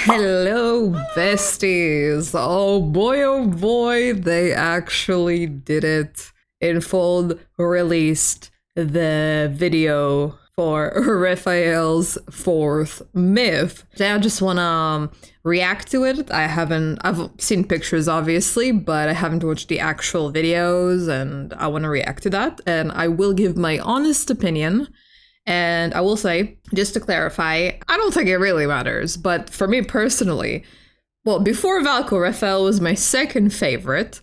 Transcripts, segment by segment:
Hello, besties. Oh boy, they actually did it. Infold released the video for Rafayel's fourth myth. Today I just wanna react to it. I've seen pictures obviously, but I haven't watched the actual videos and I wanna react to that. And I will give my honest opinion. And I will say, just to clarify, I don't think it really matters, but for me personally, well, before Valko, Rafayel was my second favorite,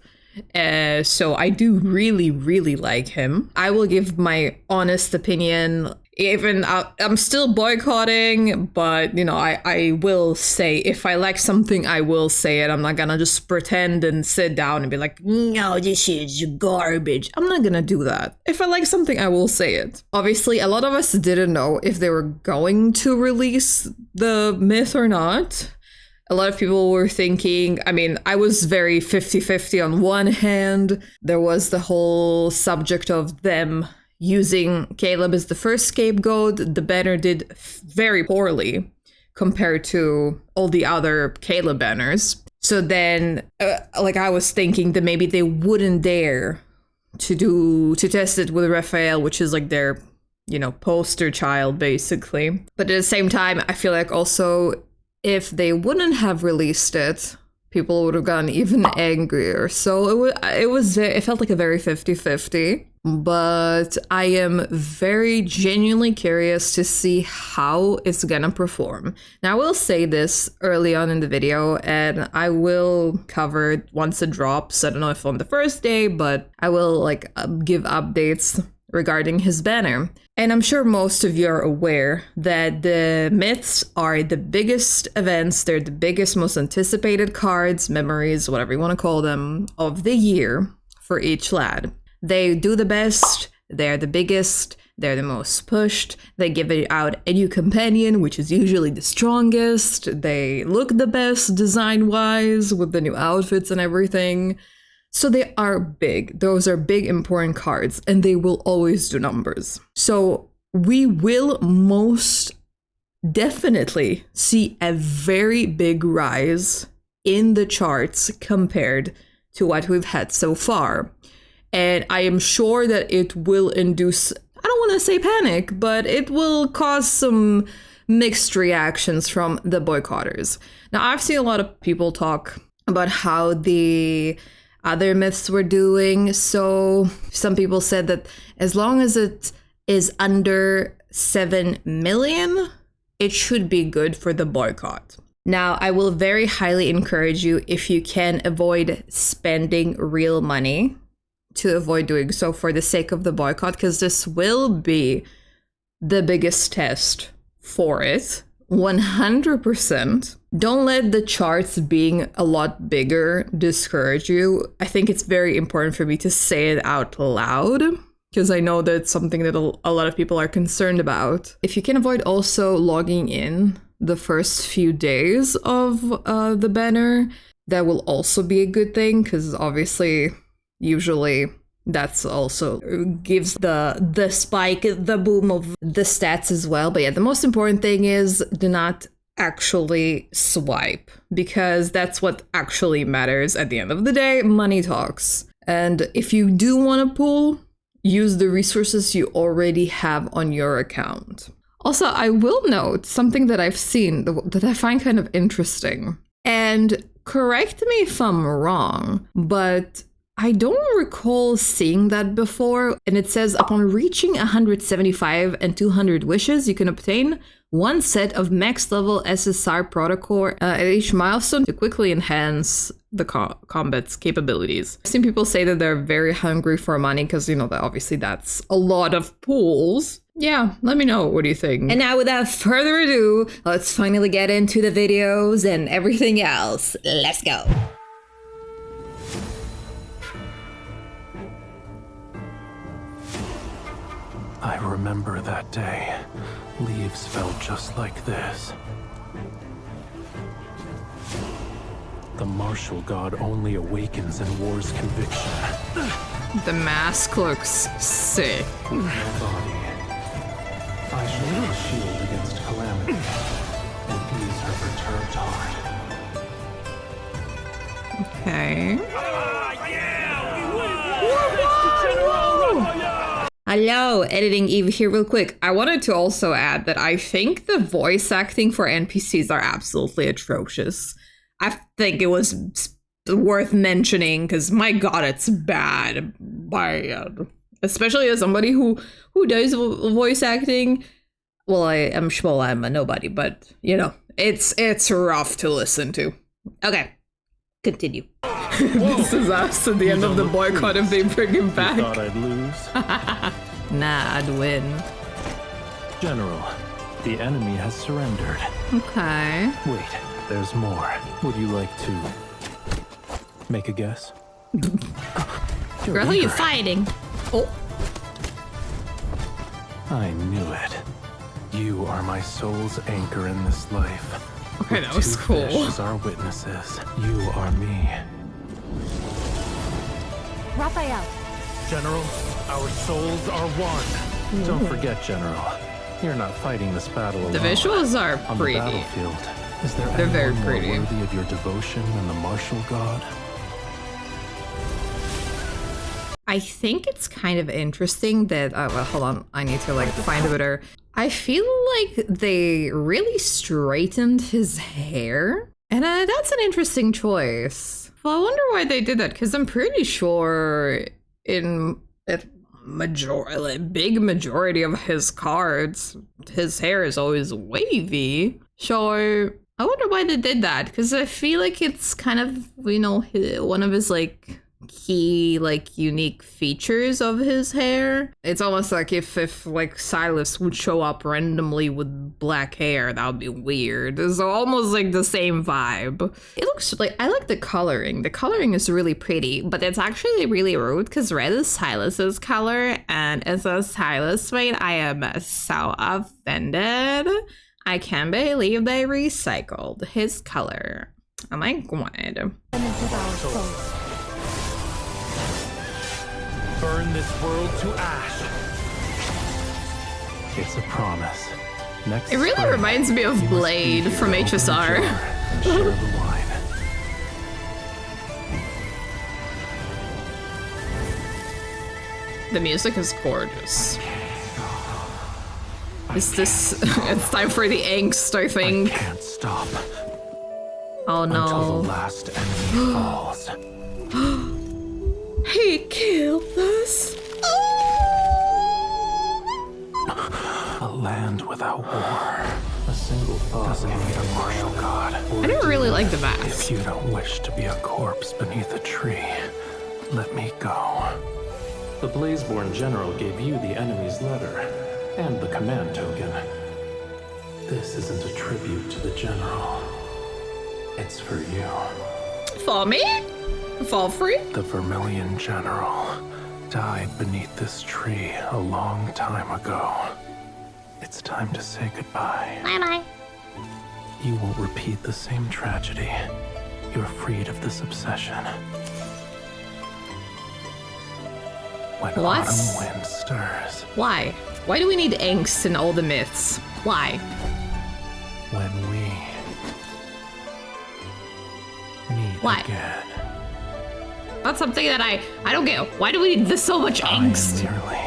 so I do really like him. I will give my honest opinion. Even I'm still boycotting, but you know, I will say if I like something, I will say it. I'm not gonna just pretend and sit down and be like, no, this is garbage. I'm not gonna do that. If I like something, I will say it. Obviously, a lot of us didn't know if they were going to release the myth or not. A lot of people were thinking, I mean, I was very 50-50 on one hand. There was the whole subject of them using Caleb as the first scapegoat. The banner did very poorly compared to all the other Caleb banners. So then, I was thinking that maybe they wouldn't dare to test it with Rafayel, which is like their, you know, poster child basically. But at the same time, I feel like also if they wouldn't have released it, people would have gotten even angrier. So it felt like a very 50-50. But I am very genuinely curious to see how it's gonna perform. Now, I will say this early on in the video, and I will cover it once it drops. I don't know if on the first day, but I will give updates regarding his banner. And I'm sure most of you are aware that the myths are the biggest events, they're the biggest, most anticipated cards, memories, whatever you want to call them, of the year for each lad. They do the best, they're the biggest, they're the most pushed, they give it out a new companion, which is usually the strongest, they look the best design-wise with the new outfits and everything. So they are big. Those are big, important cards, and they will always do numbers. So we will most definitely see a very big rise in the charts compared to what we've had so far. And I am sure that it will induce, I don't want to say panic, but it will cause some mixed reactions from the boycotters. Now, I've seen a lot of people talk about how the other myths were doing. So some people said that as long as it is under 7 million, it should be good for the boycott. Now, I will very highly encourage you, if you can avoid spending real money, to avoid doing so for the sake of the boycott, because this will be the biggest test for it. 100%. Don't let the charts being a lot bigger discourage you. I think it's very important for me to say it out loud, because I know that's something that a lot of people are concerned about. If you can avoid also logging in the first few days of the banner, that will also be a good thing, because obviously usually that's also gives the spike, the boom of the stats as well. But yeah, the most important thing is do not actually swipe, because that's what actually matters at the end of the day. Money talks. And if you do want to pool, use the resources you already have on your account. Also, I will note something that I've seen that I find kind of interesting. And correct me if I'm wrong, but I don't recall seeing that before. And it says, upon reaching 175 and 200 wishes, you can obtain one set of max level SSR protocol at each milestone to quickly enhance the combat's capabilities. I've seen people say that they're very hungry for money because, you know, that obviously that's a lot of pools. Yeah, let me know. What do you think? And now, without further ado, let's finally get into the videos and everything else. Let's go. I remember that day. Leaves fell just like this. The martial god only awakens in war's conviction. The mask looks sick. My body. I shall not shield against calamity, and ease her perturbed heart. Okay. Yeah, Hello, Editing Eve here real quick. I wanted to also add that I think the voice acting for NPCs are absolutely atrocious. I think it was worth mentioning because my god, it's bad. Bad. Especially as somebody who does voice acting. Well, I'm sure I'm a nobody, but you know, it's rough to listen to. Okay, continue. This is us at the end of the boycott if they bring him back. You thought I'd lose? Nah, I'd win. General, the enemy has surrendered. Okay. Wait, there's more. Would you like to make a guess? Girl, who you fighting? Oh. I knew it. You are my soul's anchor in this life. Okay, that was Two cool. fish as our witnesses. You are me. Rafayel. General, our souls are one. Don't forget, General. You're not fighting this battle alone. The visuals are On pretty. the battlefield, is there They're very anyone more pretty. worthy of your devotion than the martial god? I think it's kind of interesting that, well, hold on, I need to like find a better. I feel like they really straightened his hair, and that's an interesting choice. Well, I wonder why they did that, because I'm pretty sure in a big majority of his cards, his hair is always wavy. So I wonder why they did that, because I feel like it's kind of, you know, one of his like key like unique features of his hair. It's almost like if like Silas would show up randomly with black hair, that would be weird. It's almost like the same vibe. It looks like, I like the coloring. The coloring is really pretty, but it's actually really rude because red is Silas's color, and as a Silas mate, I am so offended. I can't believe they recycled his color. Oh my god. Burn this world to ash. It's a promise. Next It really spring, reminds me of you must be Blade here from to open the HSR. jar and share the wine. The music is gorgeous. Is this... it's time for the angst, I I think. can't stop Oh until no. the last enemy falls. He killed us. A land without war. A single thought doesn't need a martial god. I didn't really like the mask. If you don't wish to be a corpse beneath a tree, let me go. The Blazeborn general gave you the enemy's letter and the command token. This isn't a tribute to the general. It's for you. For me? For free? The Vermilion general died beneath this tree a long time ago. It's time to say goodbye. Bye-bye. You won't repeat the same tragedy. You're freed of this obsession. When What? autumn wind stirs, Why? Why do we need angst in all the myths? Why? when we meet Why? again, That's something that I don't get. Why do we need this so much I am angst? merely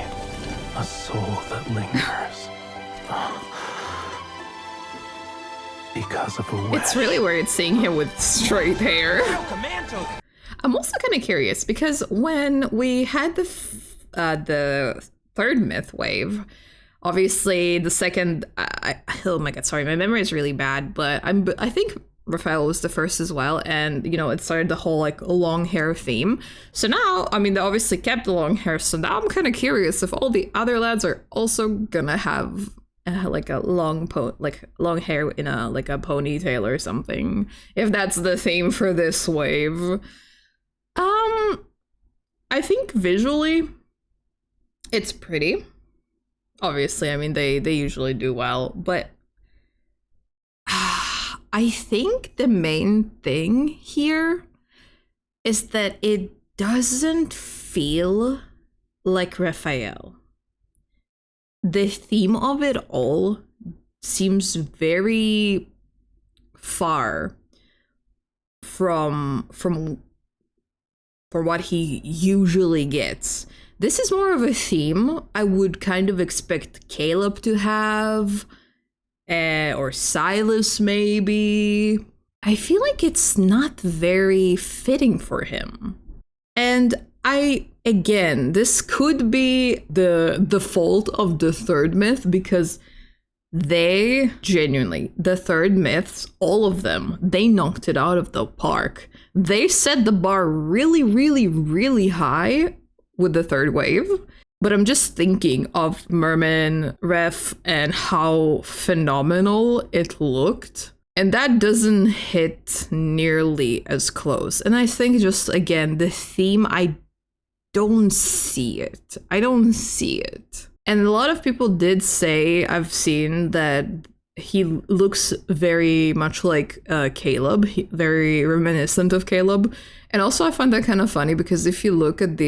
a soul that lingers. Because of a wish. It's really weird seeing him with straight hair. I'm also kind of curious because when we had the third myth wave, obviously the second, oh my god, sorry, my memory is really bad, but I think Rafayel was the first as well, and you know, it started the whole like long hair theme. So now, I mean, they obviously kept the long hair, so now I'm kind of curious if all the other lads are also gonna have like a long hair in a like a ponytail or something, if that's the theme for this wave. I think visually it's pretty, obviously. I mean, they usually do well, but I think the main thing here is that it doesn't feel like Rafayel. The theme of it all seems very far from what he usually gets. This is more of a theme I would kind of expect Caleb to have, or Silas maybe. I feel like it's not very fitting for him. And again, this could be the fault of the third myth, because they genuinely, the third myths, all of them, they knocked it out of the park. They set the bar really, really, really high with the third wave. But I'm just thinking of Merman, Ref, and how phenomenal it looked. And that doesn't hit nearly as close. And I think just, again, the theme, I don't see it. I don't see it. And a lot of people did say, I've seen, that he looks very much like Caleb, very reminiscent of Caleb. And also I find that kind of funny, because if you look at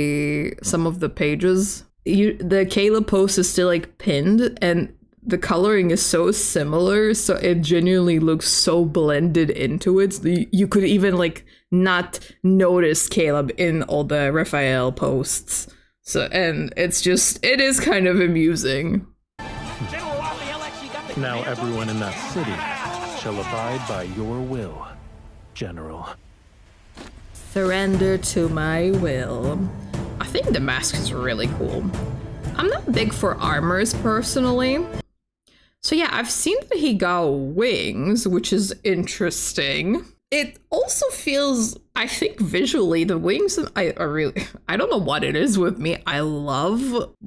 some of the pages, the Caleb post is still like pinned, and the coloring is so similar, so it genuinely looks so blended into it. So you could even like not notice Caleb in all the Rafayel posts. So, and it is kind of amusing. Now everyone in that city shall abide by your will, General. Surrender to my will. I think the mask is really cool. I'm not big for armors personally. So yeah, I've seen that he got wings, which is interesting. It also feels, I think visually, the wings are really, I don't know what it is with me. I love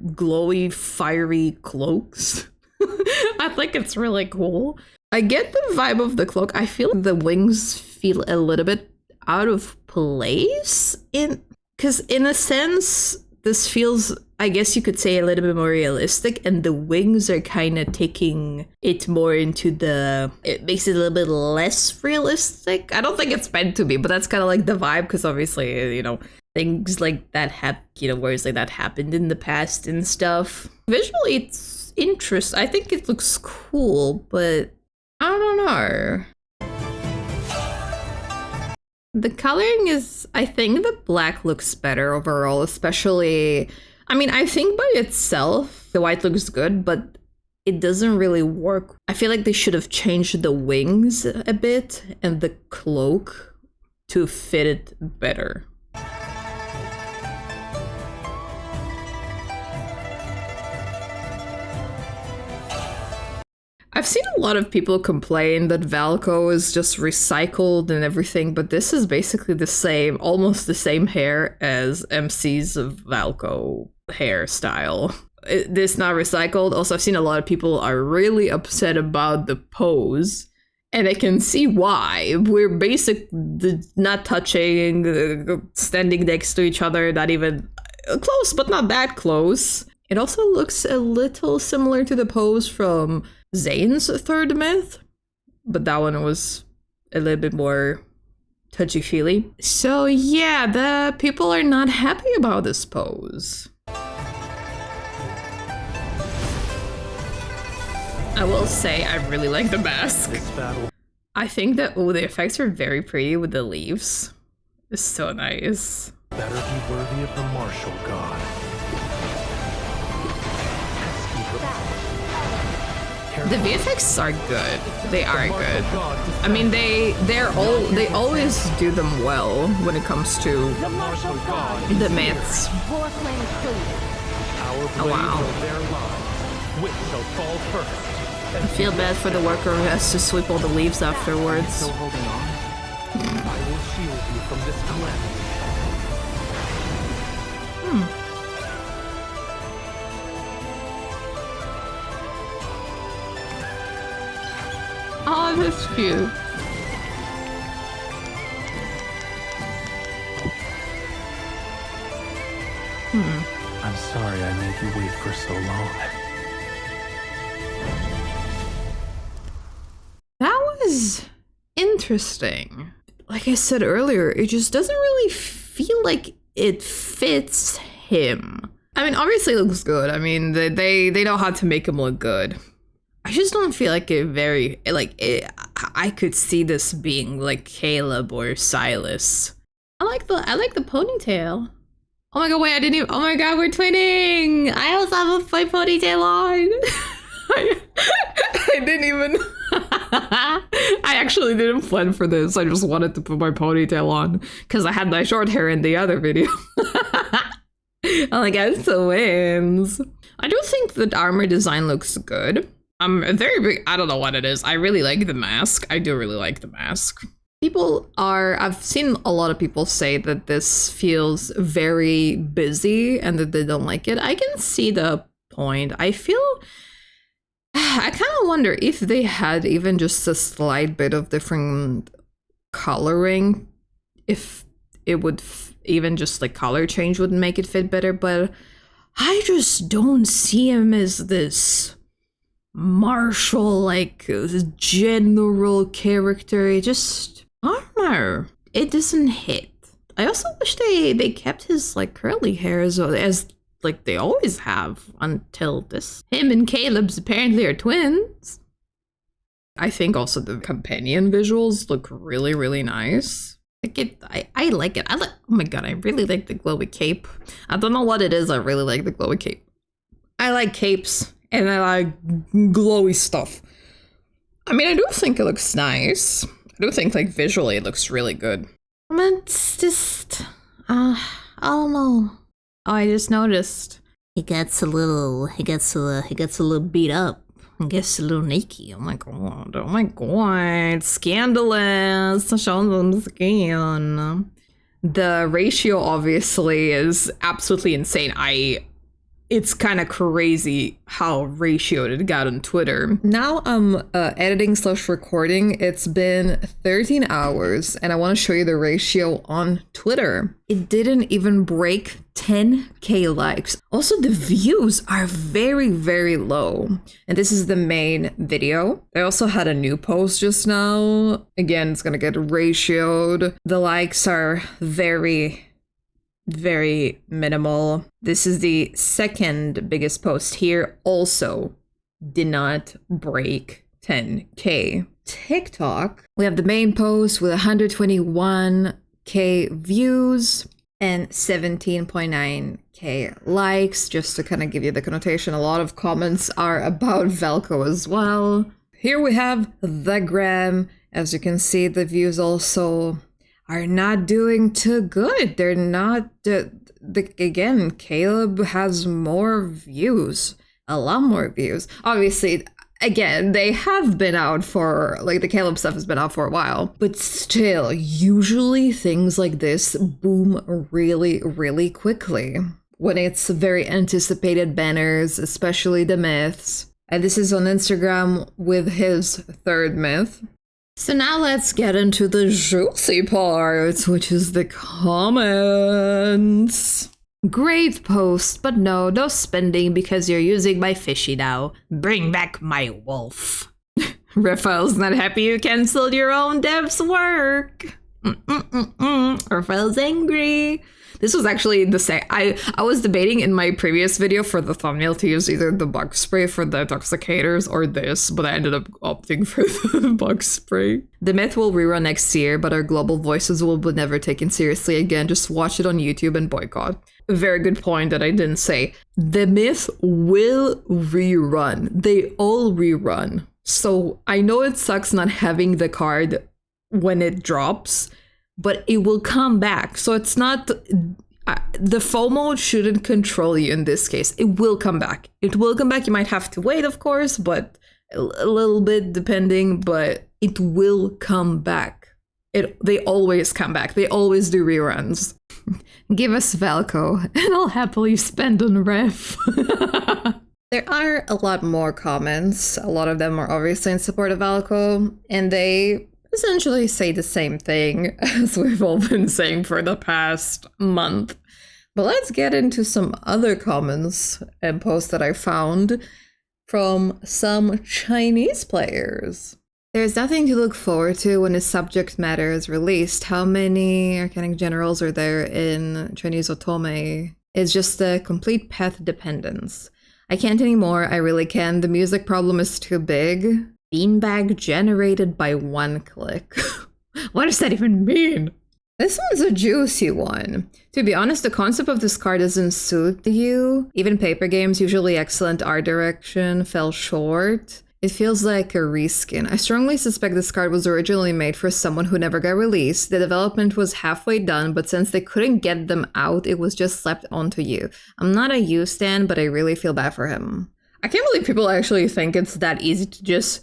glowy, fiery cloaks. I think it's really cool. I get the vibe of the cloak. I feel the wings feel a little bit out of place, because in a sense, this feels, I guess you could say, a little bit more realistic, and the wings are kind of taking it more into it makes it a little bit less realistic. I don't think it's meant to be, but that's kind of like the vibe, because obviously, things like that whereas like that happened in the past and stuff. Visually, it's interesting. I think it looks cool, but I don't know. The coloring is, I think the black looks better overall, especially, I mean, I think by itself, the white looks good, but it doesn't really work. I feel like they should have changed the wings a bit and the cloak to fit it better. I've seen a lot of people complain that Valko is just recycled and everything, but this is basically the same, almost the same hair as MC's Valko hairstyle. This not recycled. Also, I've seen a lot of people are really upset about the pose, and I can see why. We're not touching, standing next to each other, not even close, but not that close. It also looks a little similar to the pose from Zane's third myth, but that one was a little bit more touchy-feely. So yeah, the people are not happy about this pose. I will say I really like the mask. I think that, the effects are very pretty with the leaves. It's so nice. Better be worthy of the martial god. The VFX are good. They are good. I mean, they always do them well when it comes to the myths. Oh wow. I feel bad for the worker who has to sweep all the leaves afterwards. I will shield you from this calamity. Oh, that's cute. I'm sorry I made you wait for so long. That was interesting. Like I said earlier, it just doesn't really feel like it fits him. I mean, obviously it looks good. I mean, they know how to make him look good. I just don't feel like it very, like, I could see this being like Caleb or Silas. I like the ponytail. Oh my god, wait, I didn't even, oh my god, we're twinning! I also have my ponytail on! I didn't even, I actually didn't plan for this. I just wanted to put my ponytail on because I had my short hair in the other video. I'm like, I'm twins. I do think the armor design looks good. I'm very big, I don't know what it is. I really like the mask. I do really like the mask. I've seen a lot of people say that this feels very busy and that they don't like it. I can see the point. I kind of wonder if they had even just a slight bit of different coloring, if it would even just like color change would make it fit better, but I just don't see him as this martial, like general character. It just, I don't know. It doesn't hit. I also wish they kept his like curly hair as like they always have until this. Him and Caleb's apparently are twins. I think also the companion visuals look really, really nice. I like it. Oh my god, I really like the glowy cape. I don't know what it is. I really like the glowy cape. I like capes and I like glowy stuff. I mean, I do think it looks nice. I do think like visually it looks really good. It's just, I don't know. Oh, I just noticed he gets a little beat up. He gets a little naked. Oh my god, scandalous. Showing them skin. The ratio obviously is absolutely insane. It's kind of crazy how ratioed it got on Twitter. Now I'm editing/recording. It's been 13 hours and I want to show you the ratio on Twitter. It didn't even break 10K likes. Also, the views are very, very low. And this is the main video. I also had a new post just now. Again, it's gonna get ratioed. The likes are very, very minimal. This is the second biggest post here. Also did not break 10K. TikTok, we have the main post with 121K views and 17.9K likes. Just to kind of give you the connotation, a lot of comments are about Velko as well. Here we have the gram. As you can see, the views also are not doing too good. They're not, again, Caleb has more views, a lot more views. Obviously, again, they have been out for, like, the Caleb stuff has been out for a while, but still, usually things like this boom really, really quickly when it's very anticipated banners, especially the myths. And this is on Instagram with his third myth. So now let's get into the juicy part, which is the comments. Great post, but no spending because you're using my fishy now. Bring back my wolf. Rafayel's not happy you canceled your own dev's work. Rafayel's angry. This was actually the same. I was debating in my previous video for the thumbnail to use either the bug spray for the intoxicators or this, but I ended up opting for the bug spray. The myth will rerun next year, but our global voices will be never taken seriously again. Just watch it on YouTube and boycott. A very good point that I didn't say. The myth will rerun. They all rerun. So I know it sucks not having the card when it drops, but it will come back. So it's not, the FOMO shouldn't control you in this case. It will come back. It will come back. You might have to wait, of course, but a little bit depending, but it will come back. They always come back. They always do reruns. Give us Velko and I'll happily spend on ref. There are a lot more comments. A lot of them are obviously in support of Velko, and they essentially say the same thing as we've all been saying for the past month. But let's get into some other comments and posts that I found from some Chinese players. There's nothing to look forward to when a subject matter is released. How many arcanic generals are there in Chinese Otome? It's just a complete path dependence. I can't anymore. I really can't. The music problem is too big. Beanbag generated by one click. What does that even mean? This one's a juicy one. To be honest, the concept of this card doesn't suit you. Even paper games, usually excellent art direction, fell short. It feels like a reskin. I strongly suspect this card was originally made for someone who never got released. The development was halfway done, but since they couldn't get them out, it was just slapped onto you. I'm not a you stan, but I really feel bad for him. I can't believe people actually think it's that easy to just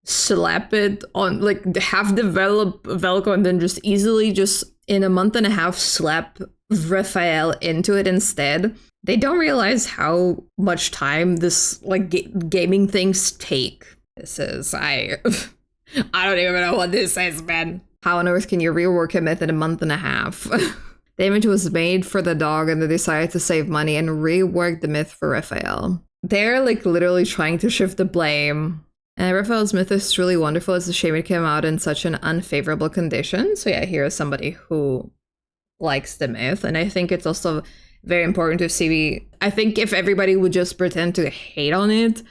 slap it on, like, have develop Velcro and then just easily just in a month and a half slap Rafayel into it instead. They don't realize how much time this, like, gaming things take. This is, I don't even know what this is, man. How on earth can you rework a myth in a month and a half? The image was made for the dog and they decided to save money and rework the myth for Rafayel. They're, like, literally trying to shift the blame. And Rafayel's myth is truly wonderful. It's a shame it came out in such an unfavorable condition. So yeah, here is somebody who likes the myth. And I think it's also very important to see. I think if everybody would just pretend to hate on it,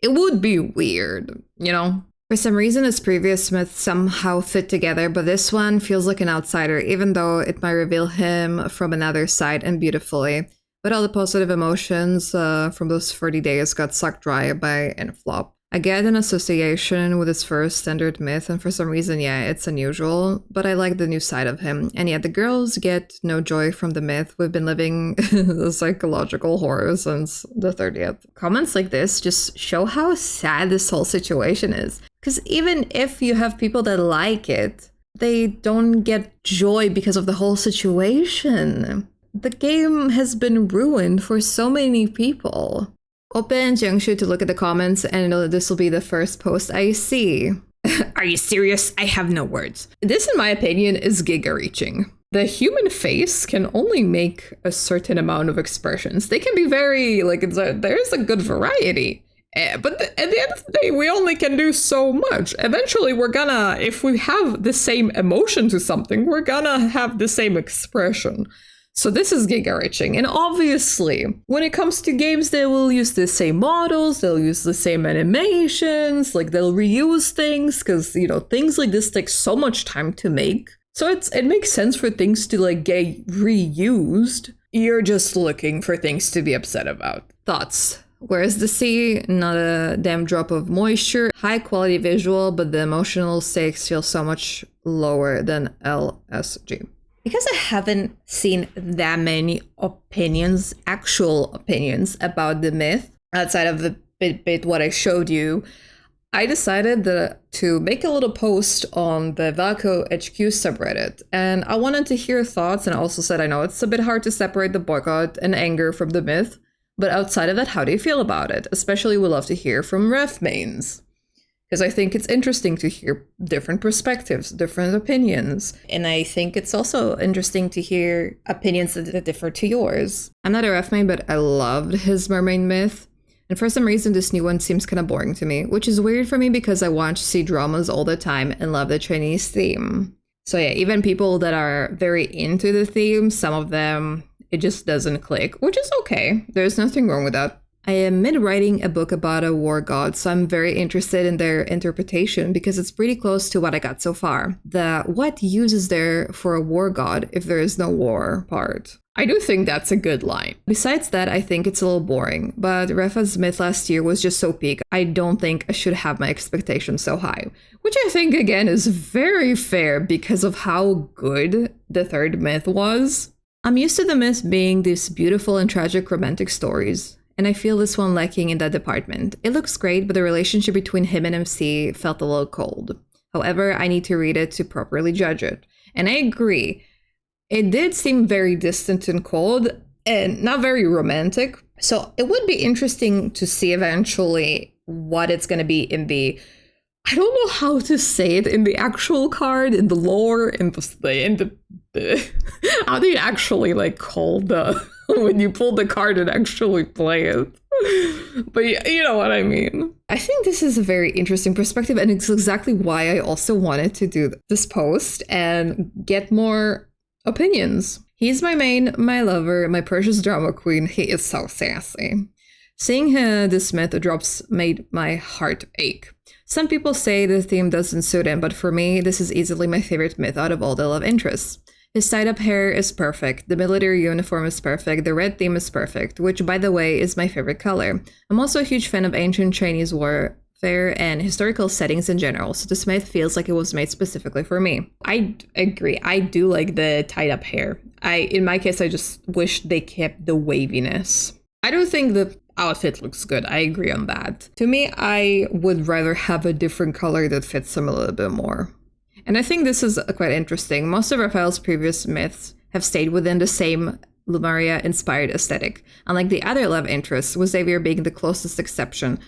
it would be weird, you know? For some reason, his previous myths somehow fit together, but this one feels like an outsider, even though it might reveal him from another side and beautifully. But all the positive emotions from those 30 days got sucked dry by Inflop. I get an association with his first standard myth, and for some reason, yeah, it's unusual, but I like the new side of him. And yeah, the girls get no joy from the myth. We've been living the psychological horror since the 30th. Comments like this just show how sad this whole situation is. Because even if you have people that like it, they don't get joy because of the whole situation. The game has been ruined for so many people. Open Jiangshu to look at the comments, and this will be the first post I see. Are you serious? I have no words. This, in my opinion, is giga reaching. The human face can only make a certain amount of expressions. They can be very, like, there's a good variety. But at the end of the day, we only can do so much. Eventually, we're gonna, if we have the same emotion to something, we're gonna have the same expression. So this is giga reaching, and obviously, when it comes to games, they will use the same models, they'll use the same animations, like they'll reuse things, because, you know, things like this take so much time to make. So it makes sense for things to, like, get reused. You're just looking for things to be upset about. Thoughts? Where's the sea? Not a damn drop of moisture. High quality visual, but the emotional stakes feel so much lower than LSG. Because I haven't seen that many opinions, actual opinions about the myth, outside of the bit what I showed you, I decided to make a little post on the Valko HQ subreddit. And I wanted to hear thoughts, and I also said I know it's a bit hard to separate the boycott and anger from the myth, but outside of that, how do you feel about it? Especially we love to hear from ref mains. Because I think it's interesting to hear different perspectives, different opinions. And I think it's also interesting to hear opinions that differ to yours. I'm not a ref main, but I loved his mermaid myth. And for some reason, this new one seems kind of boring to me, which is weird for me because I watch C-dramas all the time and love the Chinese theme. So yeah, even people that are very into the theme, some of them, it just doesn't click, which is okay. There's nothing wrong with that. I am mid-writing a book about a war god, so I'm very interested in their interpretation because it's pretty close to what I got so far. The what use is there for a war god if there is no war part? I do think that's a good line. Besides that, I think it's a little boring, but Refa's myth last year was just so peak. I don't think I should have my expectations so high, which I think, again, is very fair because of how good the third myth was. I'm used to the myths being these beautiful and tragic romantic stories, and I feel this one lacking in that department. It looks great, but the relationship between him and MC felt a little cold. However, I need to read it to properly judge it. And I agree. It did seem very distant and cold, and not very romantic. So it would be interesting to see eventually what it's going to be in the... I don't know how to say it in the actual card, in the lore, in the how do you actually, like, call the... when you pull the card and actually play it. But you know what I mean. I think this is a very interesting perspective, and it's exactly why I also wanted to do this post and get more opinions. He's my main, my lover, my precious drama queen. He is so sassy. Seeing this myth drops made my heart ache. Some people say the theme doesn't suit him, but for me, this is easily my favorite myth out of all the love interests. His tied-up hair is perfect, the military uniform is perfect, the red theme is perfect, which, by the way, is my favorite color. I'm also a huge fan of ancient Chinese warfare and historical settings in general, so this myth feels like it was made specifically for me. I agree, I do like the tied-up hair. In my case, I just wish they kept the waviness. I do think the outfit looks good, I agree on that. To me, I would rather have a different color that fits him a little bit more. And I think this is quite interesting. Most of Rafayel's previous myths have stayed within the same Lemuria-inspired aesthetic, unlike the other love interests, with Xavier being the closest exception.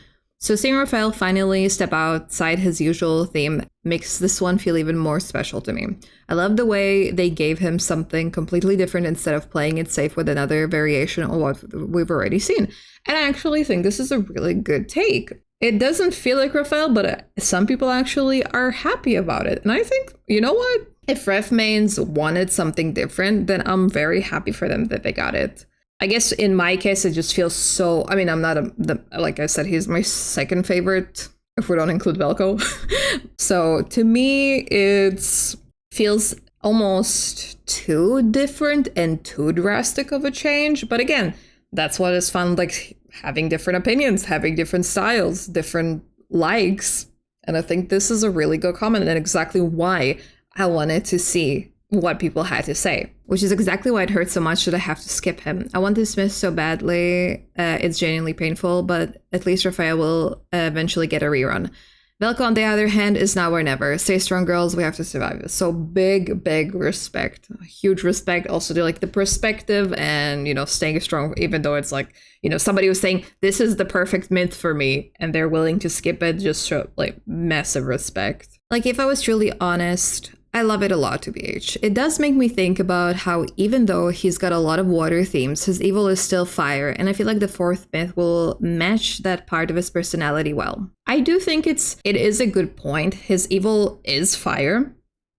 So seeing Rafayel finally step outside his usual theme makes this one feel even more special to me. I love the way they gave him something completely different instead of playing it safe with another variation of what we've already seen. And I actually think this is a really good take. It doesn't feel like Rafayel, but some people actually are happy about it. And I think, you know what? If ref mains wanted something different, then I'm very happy for them that they got it. I guess in my case, it just feels so... I mean, I'm not like I said, he's my second favorite, if we don't include Velko. So to me, it feels almost too different and too drastic of a change. But again, that's what is fun, like having different opinions, having different styles, different likes. And I think this is a really good comment and exactly why I wanted to see what people had to say, which is exactly why it hurts so much that I have to skip him. I want this myth so badly, it's genuinely painful, but at least Rafayel will eventually get a rerun. Velko, on the other hand, is now or never. Stay strong, girls, we have to survive this. So big respect, huge respect. Also to like the perspective and, you know, staying strong, even though it's like, you know, somebody was saying, this is the perfect myth for me, and they're willing to skip it, just show like massive respect. Like if I was truly honest, I love it a lot, to BH. It does make me think about how even though he's got a lot of water themes, his evil is still fire, and I feel like the fourth myth will match that part of his personality well. I do think it is a good point. His evil is fire.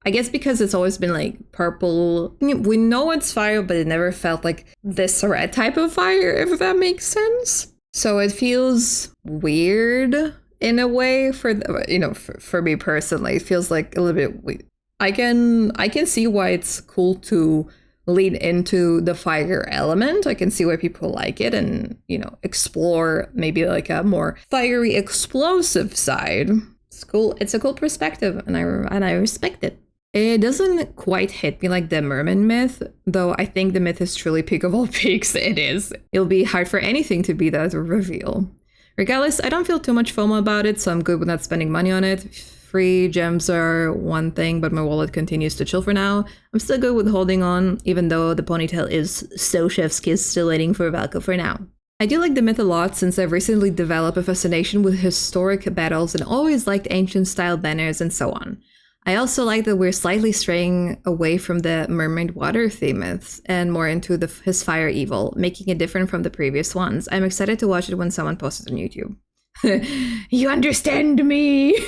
I guess because it's always been like purple. We know it's fire, but it never felt like this red type of fire, if that makes sense. So it feels weird in a way for me personally. It feels like a little bit weird. I can see why it's cool to lean into the fire element. I can see why people like it and, you know, explore maybe like a more fiery, explosive side. It's cool. It's a cool perspective, and I respect it. It doesn't quite hit me like the merman myth, though I think the myth is truly peak of all peaks. It is. It'll be hard for anything to be that reveal. Regardless, I don't feel too much FOMO about it, so I'm good with not spending money on it. Free gems are one thing, but my wallet continues to chill for now. I'm still good with holding on, even though the ponytail is so chef's kiss, still waiting for Velko for now. I do like the myth a lot since I've recently developed a fascination with historic battles and always liked ancient style banners and so on. I also like that we're slightly straying away from the mermaid water theme myths and more into his fire evil, making it different from the previous ones. I'm excited to watch it when someone posts it on YouTube. You understand me?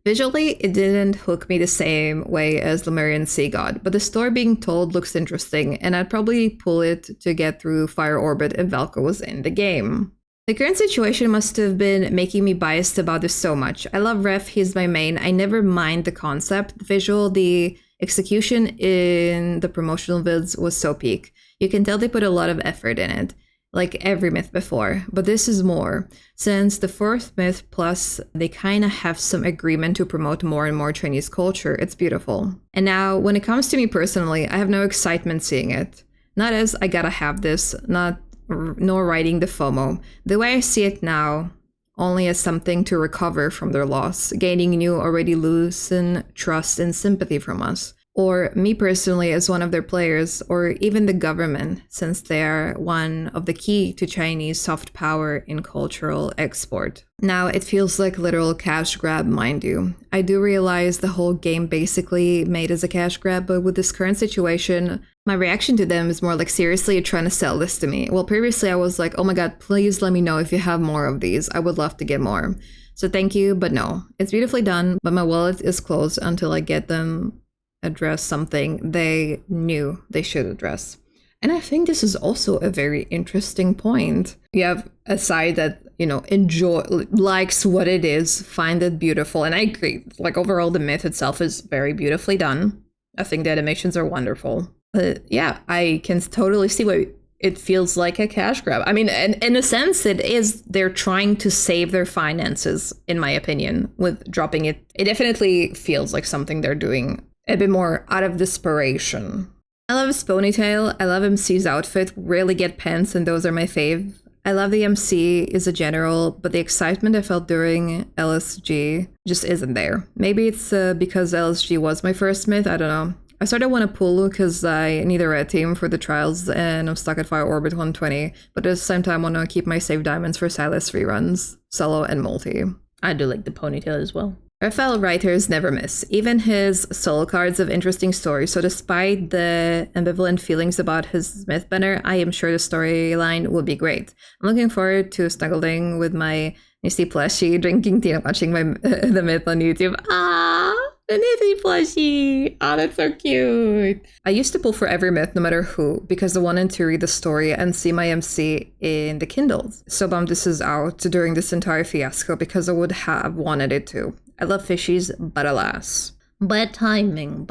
Visually, it didn't hook me the same way as Lemurian Sea God, but the story being told looks interesting, and I'd probably pull it to get through Fire Orbit if Velko was in the game. The current situation must have been making me biased about this so much. I love Ref, he's my main. I never mind the concept. The visual, the execution in the promotional vids was so peak. You can tell they put a lot of effort in it, like every myth before, but this is more. Since the fourth myth plus they kind of have some agreement to promote more and more Chinese culture, it's beautiful. And now, when it comes to me personally, I have no excitement seeing it. Not as I gotta have this, nor riding the FOMO. The way I see it now, only as something to recover from their loss, gaining new, already loosened trust and sympathy from us. Or me personally as one of their players, or even the government, since they are one of the key to Chinese soft power in cultural export. Now, it feels like literal cash grab, mind you. I do realize the whole game basically made as a cash grab, but with this current situation, my reaction to them is more like, seriously, you're trying to sell this to me. Well, previously I was like, oh my god, please let me know if you have more of these. I would love to get more. So thank you, but no. It's beautifully done, but my wallet is closed until I get them address something they knew they should address. And I think this is also a very interesting point. You have a side that, enjoy, likes what it is, find it beautiful. And I agree, like overall, the myth itself is very beautifully done. I think the animations are wonderful. But yeah, I can totally see why it feels like a cash grab. I mean, in a sense, it is. They're trying to save their finances, in my opinion, with dropping it. It definitely feels like something they're doing a bit more out of desperation. I love his ponytail. I love MC's outfit. Rarely get pants, and those are my fave. I love the MC is a general, but the excitement I felt during LSG just isn't there. Maybe it's because LSG was my first myth. I don't know. I started want to pull because I need a red team for the trials and I'm stuck at Fire Orbit 120, but at the same time I want to keep my save diamonds for Silas reruns, solo and multi. I do like the ponytail as well. Rafayel writers never miss. Even his solo cards have interesting stories, so despite the ambivalent feelings about his myth banner, I am sure the storyline will be great. I'm looking forward to snuggling with my Nifty plushie, drinking tea and watching the myth on YouTube. Ah, the Nifty plushie! Oh, that's so cute! I used to pull for every myth, no matter who, because I wanted to read the story and see my MC in the Kindles. So bummed this is out during this entire fiasco, because I would have wanted it too. I love fishies, but alas. Bad timing.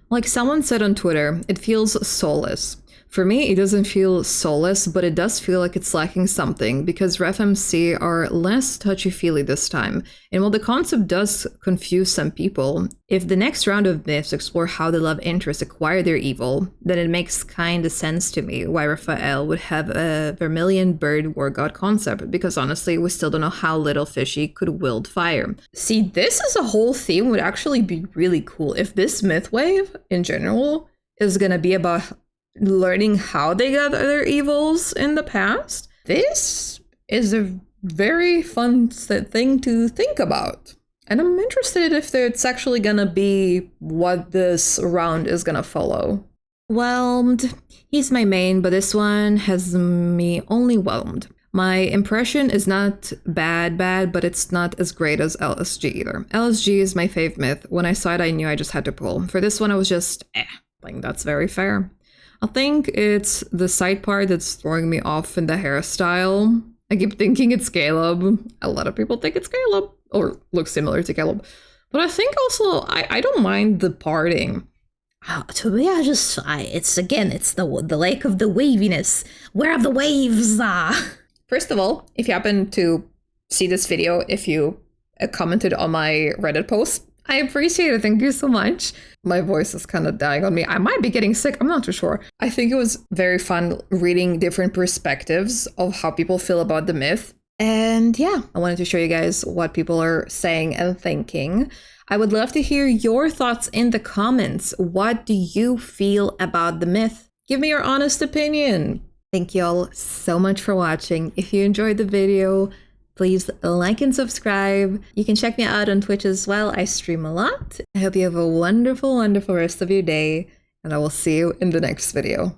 Like someone said on Twitter, it feels soulless. For me, it doesn't feel soulless, but it does feel like it's lacking something, because Ref MC are less touchy-feely this time. And while the concept does confuse some people, if the next round of myths explore how the love interests acquire their evil, then it makes kinda sense to me why Rafayel would have a Vermilion Bird War God concept, because honestly, we still don't know how Little Fishy could wield fire. See, this as a whole theme would actually be really cool if this myth wave, in general, is gonna be about learning how they got their evils in the past. This is a very fun thing to think about. And I'm interested if it's actually gonna be what this round is gonna follow. Whelmed. He's my main, but this one has me only whelmed. My impression is not bad, but it's not as great as LSG either. LSG is my fave myth. When I saw it, I knew I just had to pull. For this one, I was just, like, that's very fair. I think it's the side part that's throwing me off in the hairstyle. I keep thinking it's Caleb. A lot of people think it's Caleb, or looks similar to Caleb. But I think also, I don't mind the parting. To me, it's the lake of the waviness. Where are the waves? First of all, if you happen to see this video, if you commented on my Reddit post, I appreciate it. Thank you so much. My voice is kind of dying on me. I might be getting sick. I'm not too sure. I think it was very fun reading different perspectives of how people feel about the myth. And yeah, I wanted to show you guys what people are saying and thinking. I would love to hear your thoughts in the comments. What do you feel about the myth? Give me your honest opinion. Thank you all so much for watching. If you enjoyed the video, please like and subscribe. You can check me out on Twitch as well. I stream a lot. I hope you have a wonderful, wonderful rest of your day, and I will see you in the next video.